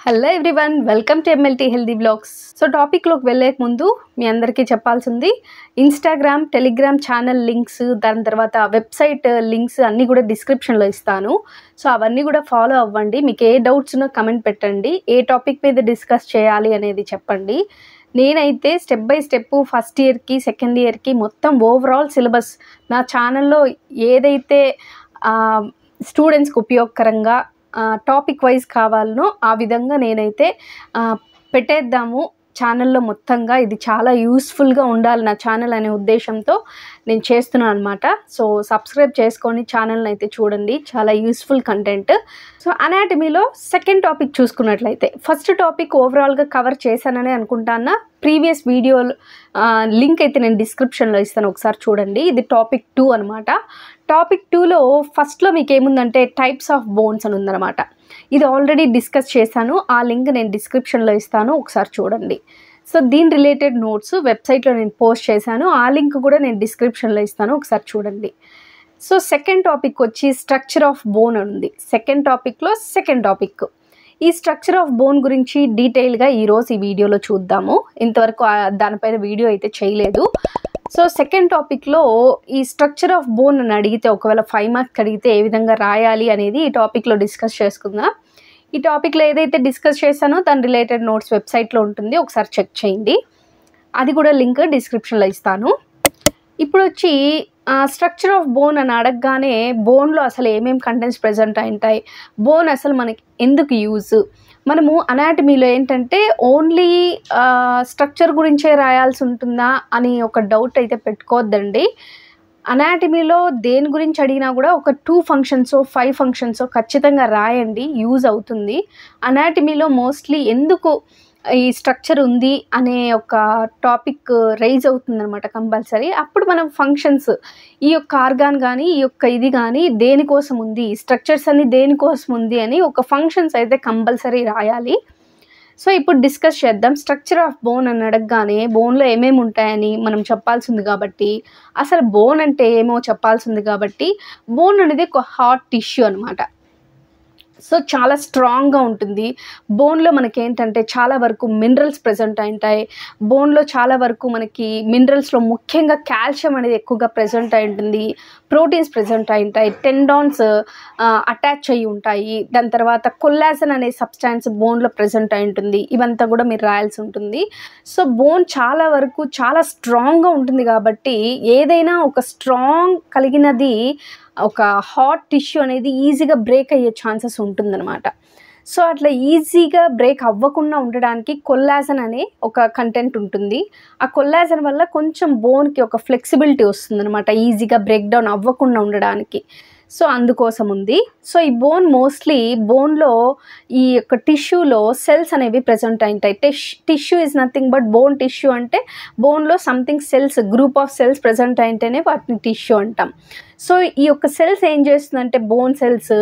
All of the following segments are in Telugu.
Hello everyone, welcome to MLT healthy blogs. So టాపిక్లోకి వెళ్ళే ముందు మీ అందరికీ చెప్పాల్సింది, ఇన్స్టాగ్రామ్, టెలిగ్రామ్ ఛానల్ లింక్స్, దాని తర్వాత వెబ్సైట్ లింక్స్ అన్నీ కూడా డిస్క్రిప్షన్లో ఇస్తాను. సో అవన్నీ కూడా ఫాలో అవ్వండి. మీకు ఏ డౌట్స్ ఉన్నా కమెంట్ పెట్టండి, ఏ టాపిక్ మీద డిస్కస్ చేయాలి అనేది చెప్పండి. నేనైతే స్టెప్ బై స్టెప్ ఫస్ట్ ఇయర్కి సెకండ్ ఇయర్కి మొత్తం ఓవరాల్ సిలబస్ నా ఛానల్లో ఏదైతే స్టూడెంట్స్కి ఉపయోగకరంగా టాపిక్ వైజ్ కావాలనో ఆ విధంగా నేనైతే పెట్టేద్దాము ఛానల్లో మొత్తంగా. ఇది చాలా యూస్ఫుల్గా ఉండాలి నా ఛానల్ అనే ఉద్దేశంతో నేను చేస్తున్నాను అనమాట. సో సబ్స్క్రైబ్ చేసుకొని ఛానల్ని అయితే చూడండి, చాలా యూస్ఫుల్ కంటెంట్. సో అనాటమీలో సెకండ్ టాపిక్ చూసుకున్నట్లయితే, ఫస్ట్ టాపిక్ ఓవరాల్గా కవర్ చేశానని అనుకుంటాను. ప్రీవియస్ వీడియో లింక్ అయితే నేను డిస్క్రిప్షన్లో ఇస్తాను, ఒకసారి చూడండి. ఇది టాపిక్ 2 అనమాట. టాపిక్ 2లో ఫస్ట్లో మీకు ఏముందంటే టైప్స్ ఆఫ్ బోన్స్ అని ఉందన్నమాట. ఇది ఆల్రెడీ డిస్కస్ చేశాను, ఆ లింక్ నేను డిస్క్రిప్షన్లో ఇస్తాను, ఒకసారి చూడండి. సో దీని రిలేటెడ్ నోట్స్ వెబ్సైట్లో నేను పోస్ట్ చేశాను, ఆ లింక్ కూడా నేను డిస్క్రిప్షన్లో ఇస్తాను, ఒకసారి చూడండి. సో సెకండ్ టాపిక్ వచ్చి స్ట్రక్చర్ ఆఫ్ బోన్ అని ఉంది. సెకండ్ టాపిక్లో సెకండ్ టాపిక్ ఈ స్ట్రక్చర్ ఆఫ్ బోన్ గురించి డీటెయిల్గా ఈరోజు ఈ వీడియోలో చూద్దాము. ఇంతవరకు దానిపైన వీడియో అయితే చేయలేదు. సో సెకండ్ టాపిక్లో ఈ స్ట్రక్చర్ ఆఫ్ బోన్ అని అడిగితే, ఒకవేళ 5 మార్క్స్ అడిగితే ఏ విధంగా రాయాలి అనేది ఈ టాపిక్లో డిస్కస్ చేసుకుందాం. ఈ టాపిక్లో ఏదైతే డిస్కస్ చేశానో దాని రిలేటెడ్ నోట్స్ వెబ్సైట్లో ఉంటుంది, ఒకసారి చెక్ చేయండి. అది కూడా లింక్ డిస్క్రిప్షన్లో ఇస్తాను. ఇప్పుడు వచ్చి స్ట్రక్చర్ ఆఫ్ బోన్ అని అడగగానే బోన్లో అసలు ఏమేమి కంటెంట్స్ ప్రజెంట్ అయింటాయి, బోన్ అసలు మనకి ఎందుకు యూజ్, మనము అనాటమీలో ఏంటంటే ఓన్లీ స్ట్రక్చర్ గురించే రాయాల్సి ఉంటుందా అని ఒక డౌట్ అయితే పెట్టుకోవద్దండి. అనాటమీలో దేని గురించి అడిగినా కూడా ఒక 2 ఫంక్షన్స్ 5 ఫంక్షన్స్ ఖచ్చితంగా రాయండి, యూజ్ అవుతుంది. అనాటమీలో మోస్ట్లీ ఎందుకు ఈ స్ట్రక్చర్ ఉంది అనే ఒక టాపిక్ రైజ్ అవుతుందన్నమాట కంపల్సరీ. అప్పుడు మనం ఫంక్షన్స్, ఈ యొక్క ఆర్గాన్ కానీ ఈ యొక్క ఇది కానీ దేనికోసం ఉంది, స్ట్రక్చర్స్ అన్ని దేనికోసం ఉంది అని ఒక ఫంక్షన్స్ అయితే కంపల్సరీ రాయాలి. సో ఇప్పుడు డిస్కస్ చేద్దాం. స్ట్రక్చర్ ఆఫ్ బోన్ అని అడగగానే బోన్లో ఏమేమి ఉంటాయని మనం చెప్పాల్సింది కాబట్టి, అసలు బోన్ అంటే ఏమో చెప్పాల్సింది కాబట్టి, బోన్ అనేది ఒక హార్డ్ టిష్యూ అనమాట. సో చాలా స్ట్రాంగ్గా ఉంటుంది. బోన్లో మనకి ఏంటంటే చాలా వరకు మినరల్స్ ప్రజెంట్ అయింటాయి. బోన్లో చాలా వరకు మనకి మినరల్స్లో ముఖ్యంగా కాల్షియం అనేది ఎక్కువగా ప్రజెంట్ అయి ఉంటుంది, ప్రోటీన్స్ ప్రజెంట్ అయి ఉంటాయి, టెండాన్స్ అటాచ్ అయ్యి ఉంటాయి. దాని తర్వాత కొల్లాజన్ అనే సబ్స్టాన్స్ బోన్లో ప్రజెంట్ అయి ఉంటుంది. ఇవంతా కూడా మీరు రాయాల్సి ఉంటుంది. సో బోన్ చాలా వరకు చాలా స్ట్రాంగ్గా ఉంటుంది కాబట్టి ఏదైనా ఒక స్ట్రాంగ్ కలిగినది, ఒక హార్డ్ టిష్యూ అనేది ఈజీగా బ్రేక్ అయ్యే ఛాన్సెస్ ఉంటుందన్నమాట. సో అట్లా ఈజీగా బ్రేక్ అవ్వకుండా ఉండడానికి కొల్లాజన్ అనే ఒక కంటెంట్ ఉంటుంది. ఆ కొల్లాజన్ వల్ల కొంచెం బోన్కి ఒక ఫ్లెక్సిబిలిటీ వస్తుందన్నమాట, ఈజీగా బ్రేక్ డౌన్ అవ్వకుండా ఉండడానికి. సో అందుకోసం ఉంది. సో ఈ బోన్ మోస్ట్లీ బోన్లో ఈ యొక్క టిష్యూలో సెల్స్ అనేవి ప్రజెంట్ అయింటాయి. Tissue is nothing but bone tissue అంటే బోన్లో something cells, group of cells present అయింటేనే వాటిని టిష్యూ అంటాం. సో ఈ యొక్క సెల్స్ ఏం చేస్తుందంటే బోన్ సెల్స్,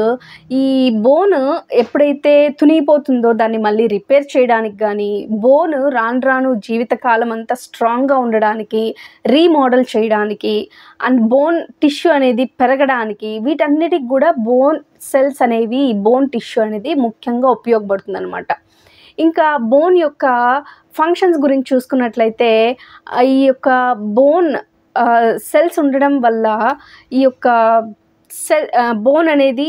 ఈ బోన్ ఎప్పుడైతే తునిగిపోతుందో దాన్ని మళ్ళీ రిపేర్ చేయడానికి కానీ, బోన్ రాను రాను జీవితకాలం అంతా స్ట్రాంగ్గా ఉండడానికి, రీమోడల్ చేయడానికి, అండ్ బోన్ టిష్యూ అనేది పెరగడానికి, వీటన్నిటికి కూడా బోన్ సెల్స్ అనేవి, బోన్ టిష్యూ అనేది ముఖ్యంగా ఉపయోగపడుతుంది అనమాట. ఇంకా బోన్ యొక్క ఫంక్షన్స్ గురించి చూసుకున్నట్లయితే, ఈ యొక్క బోన్ సెల్స్ ఉండడం వల్ల ఈ యొక్క బోన్ అనేది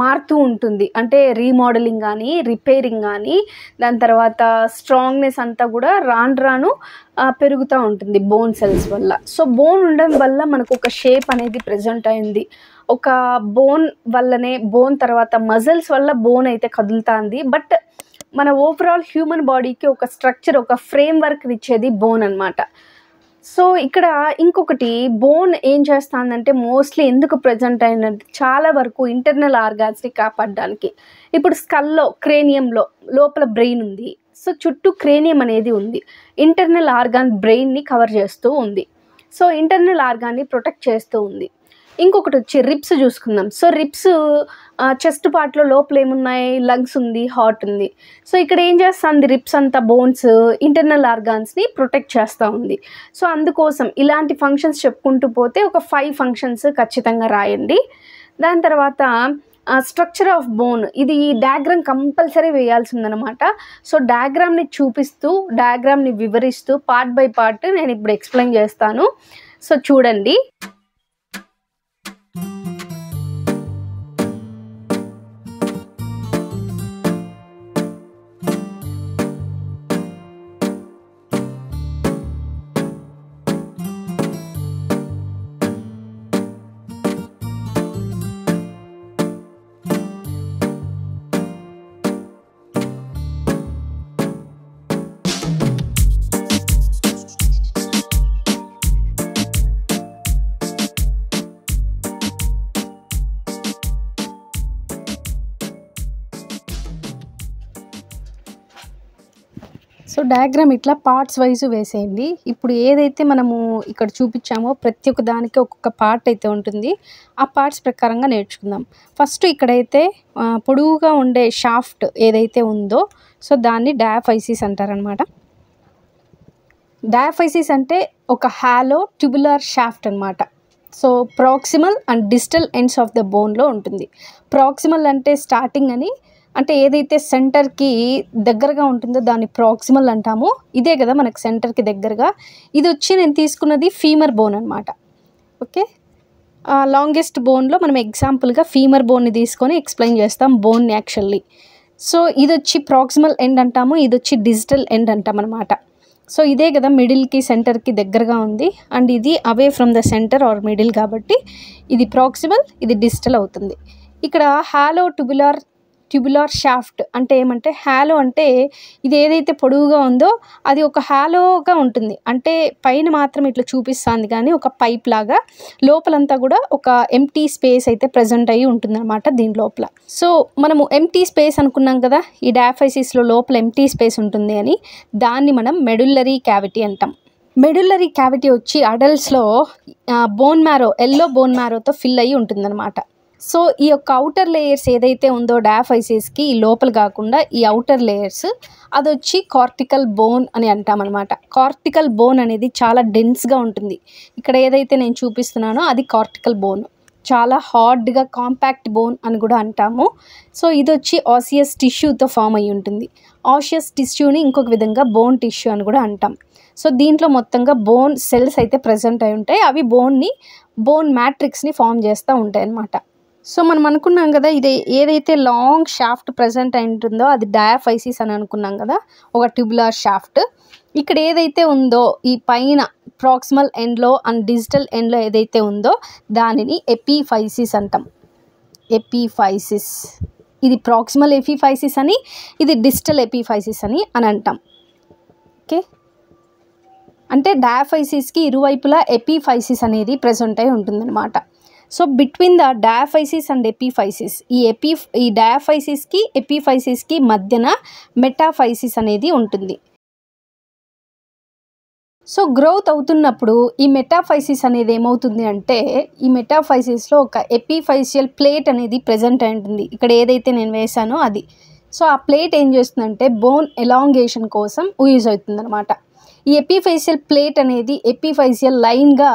మారుతూ ఉంటుంది. అంటే రీమోడలింగ్ కానీ, రిపేరింగ్ కానీ, దాని తర్వాత స్ట్రాంగ్నెస్ అంతా కూడా రాను రాను పెరుగుతూ ఉంటుంది బోన్ సెల్స్ వల్ల. సో బోన్ ఉండడం వల్ల మనకు ఒక షేప్ అనేది ప్రజెంట్ అయింది. ఒక బోన్ వల్లనే, బోన్ తర్వాత మజిల్స్ వల్ల బోన్ అయితే కదులుతుంది. బట్ మన ఓవరాల్ హ్యూమన్ బాడీకి ఒక స్ట్రక్చర్, ఒక ఫ్రేమ్ వర్క్ ఇచ్చేది బోన్ అనమాట. సో ఇక్కడ ఇంకొకటి, బోన్ ఏం చేస్తుందంటే మోస్ట్లీ ఎందుకు ప్రజెంట్ అయిందంటే చాలా వరకు ఇంటర్నల్ ఆర్గాన్స్ని కాపాడడానికి. ఇప్పుడు స్కల్లో, క్రేనియంలో లోపల బ్రెయిన్ ఉంది. సో చుట్టూ క్రేనియం అనేది ఉంది, ఇంటర్నల్ ఆర్గాన్ బ్రెయిన్ని కవర్ చేస్తూ ఉంది. సో ఇంటర్నల్ ఆర్గాన్ని ప్రొటెక్ట్ చేస్తూ ఉంది. ఇంకొకటి వచ్చి రిబ్స్ చూసుకుందాం. సో రిబ్స్ చెస్ట్ పార్ట్లో లోపల ఏమున్నాయి, లంగ్స్ ఉంది, హార్ట్ ఉంది. సో ఇక్కడ ఏం చేస్తుంది, రిబ్స్ అంతా బోన్స్ ఇంటర్నల్ ఆర్గాన్స్ని ప్రొటెక్ట్ చేస్తూ ఉంది. సో అందుకోసం ఇలాంటి ఫంక్షన్స్ చెప్పుకుంటూ పోతే ఒక 5 ఫంక్షన్స్ ఖచ్చితంగా రాయండి. దాని తర్వాత స్ట్రక్చర్ ఆఫ్ బోన్, ఇది డయాగ్రామ్ కంపల్సరీ వేయాల్సిందనమాట. సో డయాగ్రామ్ని చూపిస్తూ, డయాగ్రామ్ని వివరిస్తూ పార్ట్ బై పార్ట్ నేను ఇప్పుడు ఎక్స్ప్లెయిన్ చేస్తాను. సో చూడండి. సో డయాగ్రామ్ ఇట్లా పార్ట్స్ వైజ్ వేసేయండి. ఇప్పుడు ఏదైతే మనము ఇక్కడ చూపించామో ప్రతి ఒక్క దానికి ఒక్కొక్క పార్ట్ అయితే ఉంటుంది. ఆ పార్ట్స్ ప్రకారంగా నేర్చుకుందాం. ఫస్ట్ ఇక్కడైతే పొడవుగా ఉండే షాఫ్ట్ ఏదైతే ఉందో సో దాన్ని డయాఫైసిస్ అంటారనమాట. డయాఫైసిస్ అంటే ఒక హాలో ట్యూబులర్ షాఫ్ట్ అనమాట. So proximal and distal ends of the బోన్లో ఉంటుంది. ప్రాక్సిమల్ అంటే స్టార్టింగ్ అని, అంటే ఏదైతే సెంటర్కి దగ్గరగా ఉంటుందో దాన్ని ప్రాక్సిమల్ అంటాము. ఇదే కదా మనకు సెంటర్కి దగ్గరగా. ఇది వచ్చి నేను తీసుకున్నది ఫీమర్ బోన్ అనమాట. ఓకే, లాంగెస్ట్ బోన్లో మనం ఎగ్జాంపుల్గా ఫీమర్ బోన్ని తీసుకొని ఎక్స్ప్లెయిన్ చేస్తాం బోన్ని యాక్చువల్లీ. సో ఇది వచ్చి ప్రాక్సిమల్ ఎండ్ అంటాము, ఇది వచ్చి డిజిటల్ ఎండ్ అంటాం అనమాట. సో ఇదే కదా మిడిల్కి సెంటర్కి దగ్గరగా ఉంది, అండ్ ఇది away from the center or middle కాబట్టి ఇది ప్రాక్సిమల్, ఇది డిజిటల్ అవుతుంది. ఇక్కడ హాలో ట్యూబులర్ షాఫ్ట్ అంటే ఏమంటే, హాలో అంటే ఇది ఏదైతే పొడవుగా ఉందో అది ఒక హాలోగా ఉంటుంది, అంటే పైన మాత్రం ఇట్లా చూపిస్తుంది కానీ ఒక పైప్ లాగా, లోపలంతా కూడా ఒక ఎంటీ స్పేస్ అయితే ప్రజెంట్ అయ్యి ఉంటుందన్నమాట దీని లోపల. సో మనము ఎంటీ స్పేస్ అనుకున్నాం కదా, ఈ డయాఫైసిస్లో లోపల ఎంటీ స్పేస్ ఉంటుంది అని, దాన్ని మనం మెడుల్లరీ క్యావిటీ అంటాం. మెడుల్లరీ క్యావిటీ వచ్చి అడల్ట్స్లో బోన్ మ్యారో, ఎల్లో బోన్ మ్యారోతో ఫిల్ అయ్యి ఉంటుందన్నమాట. సో ఈ యొక్క అవుటర్ లేయర్స్ ఏదైతే ఉందో డయాఫైసిస్కి ఈ లోపల కాకుండా ఈ అవుటర్ లేయర్స్, అది వచ్చి కార్టికల్ బోన్ అని అంటామన్నమాట. కార్టికల్ బోన్ అనేది చాలా డెన్స్గా ఉంటుంది. ఇక్కడ ఏదైతే నేను చూపిస్తున్నానో అది కార్టికల్ బోన్, చాలా హార్డ్గా కాంపాక్ట్ బోన్ అని కూడా అంటాము. సో ఇది వచ్చి ఆసియస్ టిష్యూతో ఫామ్ అయ్యి ఉంటుంది. ఆసియస్ టిష్యూని ఇంకొక విధంగా బోన్ టిష్యూ అని కూడా అంటాం. సో దీంట్లో మొత్తంగా బోన్ సెల్స్ అయితే ప్రజెంట్ అయి ఉంటాయి. అవి బోన్ మ్యాట్రిక్స్ని ఫామ్ చేస్తూ ఉంటాయి అన్నమాట. సో మనం అనుకున్నాం కదా, ఇది ఏదైతే లాంగ్ షాఫ్ట్ ప్రజెంట్ అయి ఉంటుందో అది డయాఫైసిస్ అని అనుకున్నాం కదా, ఒక ట్యూబులర్ షాఫ్ట్. ఇక్కడ ఏదైతే ఉందో ఈ పైన ప్రాక్సిమల్ ఎండ్లో అండ్ డిజిటల్ ఎండ్లో ఏదైతే ఉందో దానిని ఎపిఫైసిస్ అంటాం. ఎపిఫైసిస్, ఇది ప్రాక్సిమల్ ఎపిఫైసిస్ అని, ఇది డిజిటల్ ఎపిఫైసిస్ అని అంటాం. ఓకే, అంటే డయాఫైసిస్కి ఇరువైపులా ఎపిఫైసిస్ అనేది ప్రజెంట్ అయి ఉంటుందన్నమాట. So between the diaphysis and epiphysis, ఈ డయాఫైసిస్కి ఎపిఫైసిస్కి మధ్యన మెటాఫైసిస్ అనేది ఉంటుంది. సో గ్రోత్ అవుతున్నప్పుడు ఈ మెటాఫైసిస్ అనేది ఏమవుతుంది అంటే, ఈ మెటాఫైసిస్లో ఒక ఎపిఫైషియల్ ప్లేట్ అనేది ప్రజెంట్ అయి ఉంటుంది. ఇక్కడ ఏదైతే నేను వేసానో అది. సో ఆ ప్లేట్ ఏం చేస్తుందంటే బోన్ ఎలాంగేషన్ కోసం యూజ్ అవుతుంది అనమాట. ఈ ఎపిఫైషియల్ ప్లేట్ అనేది ఎపిఫైషియల్ లైన్గా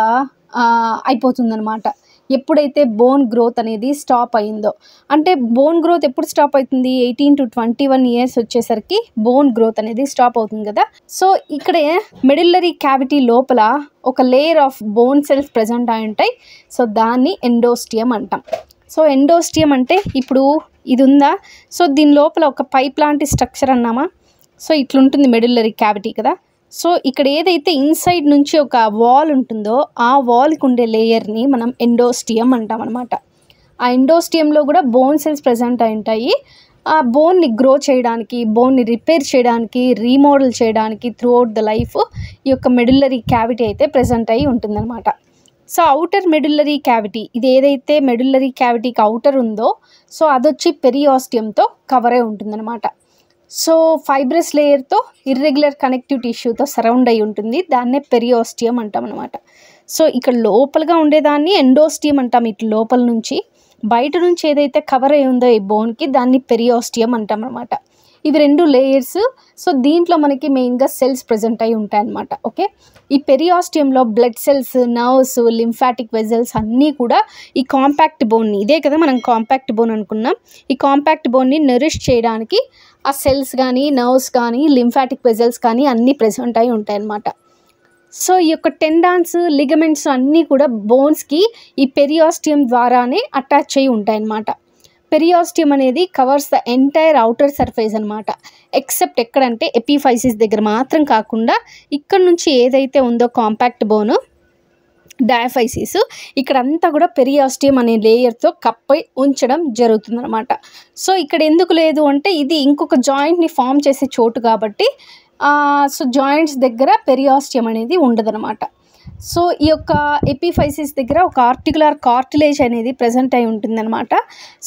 అయిపోతుంది అనమాట ఎప్పుడైతే బోన్ గ్రోత్ అనేది స్టాప్ అయిందో. అంటే బోన్ గ్రోత్ ఎప్పుడు స్టాప్ అవుతుంది, 18 to 21 years వచ్చేసరికి బోన్ గ్రోత్ అనేది స్టాప్ అవుతుంది కదా. సో ఇక్కడే మెడుల్లరీ క్యావిటీ లోపల ఒక layer of bone cells present అయి ఉంటాయి. సో దాన్ని ఎండోస్టియం అంటాం. సో ఎండోస్టియం అంటే ఇప్పుడు ఇది ఉందా, సో దీని లోపల ఒక పైప్ లాంటి స్ట్రక్చర్ అన్నామా. సో ఇట్లుంటుంది మెడుల్లరీ క్యావిటీ కదా. సో ఇక్కడ ఏదైతే ఇన్సైడ్ నుంచి ఒక వాల్ ఉంటుందో ఆ వాల్కి ఉండే లేయర్ని మనం ఎండోస్టియం అంటాం అనమాట. ఆ ఎండోస్టియంలో కూడా బోన్ సెల్స్ ప్రజెంట్ అయి ఉంటాయి. ఆ బోన్ని గ్రో చేయడానికి, బోన్ని రిపేర్ చేయడానికి, రీమోడల్ చేయడానికి త్రూఅవుట్ ద లైఫ్ ఈ యొక్క మెడుల్లరీ క్యావిటీ అయితే ప్రజెంట్ అయి ఉంటుందన్నమాట. సో అవుటర్ మెడుల్లరీ క్యావిటీ, ఇది ఏదైతే మెడుల్లరీ క్యావిటీకి అవుటర్ ఉందో సో అదొచ్చి పెరియాస్టియంతో కవర్ అయి ఉంటుందన్నమాట. సో ఫైబ్రస్ లేయర్తో ఇర్రెగ్యులర్ కనెక్టివ్ టిష్యూతో సరౌండ్ అయి ఉంటుంది, దాన్నే పెరియాస్టియం అంటాం అనమాట. సో ఇక్కడ లోపలగా ఉండేదాన్ని ఎండోస్టియం అంటాం. ఇటు లోపల నుంచి, బయట నుంచి ఏదైతే కవర్ అయి ఉందో ఈ బోన్కి దాన్ని పెరియాస్టియం అంటాం అనమాట. ఇవి 2 లేయర్స్. సో దీంట్లో మనకి మెయిన్గా సెల్స్ ప్రజెంట్ అయి ఉంటాయి అన్నమాట. ఓకే, ఈ పెరియాస్టియంలో blood cells, nerves, lymphatic vessels అన్నీ కూడా ఈ కాంపాక్ట్ బోన్ని, ఇదే కదా మనం కాంపాక్ట్ బోన్ అనుకున్నాం, ఈ కాంపాక్ట్ బోన్ని నరిష్ చేయడానికి ఆ సెల్స్ కానీ, నర్వ్స్ కానీ, లింఫాటిక్ వెజల్స్ కానీ అన్నీ ప్రెజెంట్ అయి ఉంటాయి అన్నమాట. సో ఈ యొక్క టెండాన్స్, లిగమెంట్స్ అన్నీ కూడా బోన్స్కి ఈ పెరియాస్టియం ద్వారానే అటాచ్ అయి ఉంటాయన్నమాట. పెరియాస్టియం అనేది covers the entire outer surface అనమాట. ఎక్సెప్ట్ ఎక్కడంటే ఎపిఫైసిస్ దగ్గర మాత్రం కాకుండా ఇక్కడ నుంచి ఏదైతే ఉందో కాంపాక్ట్ బోను, డయాఫైసిస్, ఇక్కడంతా కూడా పెరియాస్టియం అనే లేయర్తో కప్పై ఉంచడం జరుగుతుందన్నమాట. సో ఇక్కడ ఎందుకు లేదు అంటే ఇది ఇంకొక జాయింట్ని ఫామ్ చేసే చోటు కాబట్టి సో జాయింట్స్ దగ్గర పెరియాస్టియం అనేది ఉండదన్నమాట. సో ఈ యొక్క ఎపిఫైసిస్ దగ్గర ఒక ఆర్టికులర్ కార్టిలేజ్ అనేది ప్రజెంట్ అయి ఉంటుందన్నమాట.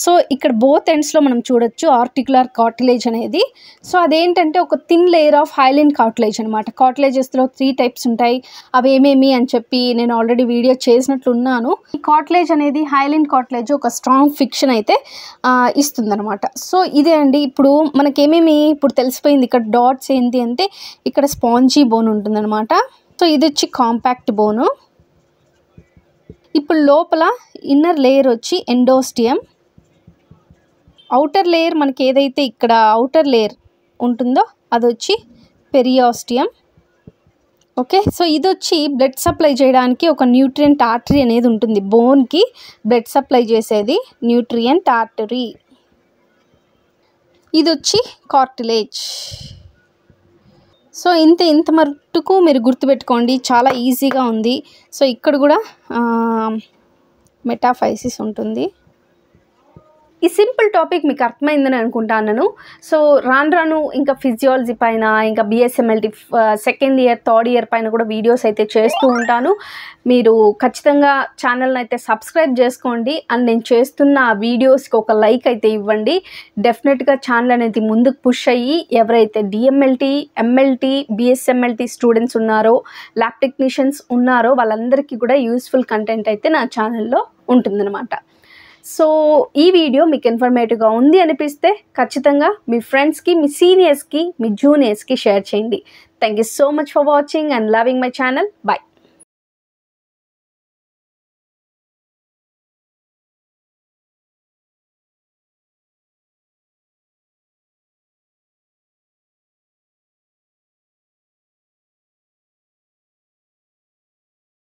సో ఇక్కడ బోత్ ఎండ్స్లో మనం చూడొచ్చు ఆర్టికులర్ కార్టిలేజ్ అనేది. సో అదేంటంటే ఒక థిన్ లేయర్ ఆఫ్ హైలిన్ కార్టిలేజ్ అనమాట. కార్టిలేజెస్లో 3 టైప్స్ ఉంటాయి. అవి ఏమేమి అని చెప్పి నేను ఆల్రెడీ వీడియో చేసినట్లున్నాను. ఈ కార్టిలేజ్ అనేది, హైలిన్ కార్టిలేజ్ ఒక స్ట్రాంగ్ ఫిక్షన్ అయితే ఇస్తుందన్నమాట. సో ఇదే అండి. ఇప్పుడు మనకేమేమి ఇప్పుడు తెలిసిపోయింది. ఇక్కడ డాట్స్ ఏంటి అంటే ఇక్కడ స్పాంజీ బోన్ ఉంటుందన్నమాట. సో ఇది వచ్చి కాంపాక్ట్ బోను. ఇప్పుడు లోపల ఇన్నర్ లేయర్ వచ్చి ఎండోస్టియం, అవుటర్ లేయర్ మనకి ఏదైతే ఇక్కడ అవుటర్ లేయర్ ఉంటుందో అది వచ్చి పెరియాస్టియం. ఓకే, సో ఇది వచ్చి బ్లడ్ సప్లై చేయడానికి ఒక న్యూట్రియంట్ ఆర్టరీ అనేది ఉంటుంది. బోన్కి బ్లడ్ సప్లై చేసేది న్యూట్రియంట్ ఆర్టరీ. ఇది వచ్చి కార్టిలేజ్. సో ఇంత మట్టుకు మీరు గుర్తుపెట్టుకోండి, చాలా ఈజీగా ఉంది. సో ఇక్కడ కూడా మెటాఫైసిస్ ఉంటుంది. ఈ సింపుల్ టాపిక్ మీకు అర్థమైందని అనుకుంటాను. సో రాను ఇంకా ఫిజియాలజీ పైన, ఇంకా BSMLT second year, third year పైన కూడా వీడియోస్ అయితే చేస్తూ ఉంటాను. మీరు ఖచ్చితంగా ఛానల్ని అయితే సబ్స్క్రైబ్ చేసుకోండి. అండ్ నేను చేస్తున్న వీడియోస్కి ఒక లైక్ అయితే ఇవ్వండి. డెఫినెట్గా ఛానల్ అనేది ముందుకు పుష్ అయ్యి ఎవరైతే డిఎంఎల్టీ, ఎంఎల్టీ, బిఎస్ఎంఎల్టీ స్టూడెంట్స్ ఉన్నారో, ల్యాబ్ టెక్నీషియన్స్ ఉన్నారో వాళ్ళందరికీ కూడా యూస్ఫుల్ కంటెంట్ అయితే నా ఛానల్లో ఉంటుందన్నమాట. సో ఈ వీడియో మీకు ఇన్ఫర్మేటివ్గా ఉంది అనిపిస్తే ఖచ్చితంగా మీ ఫ్రెండ్స్కి, మీ సీనియర్స్కి, మీ జూనియర్స్కి షేర్ చేయండి. Thank you so much for watching and loving my channel. Bye.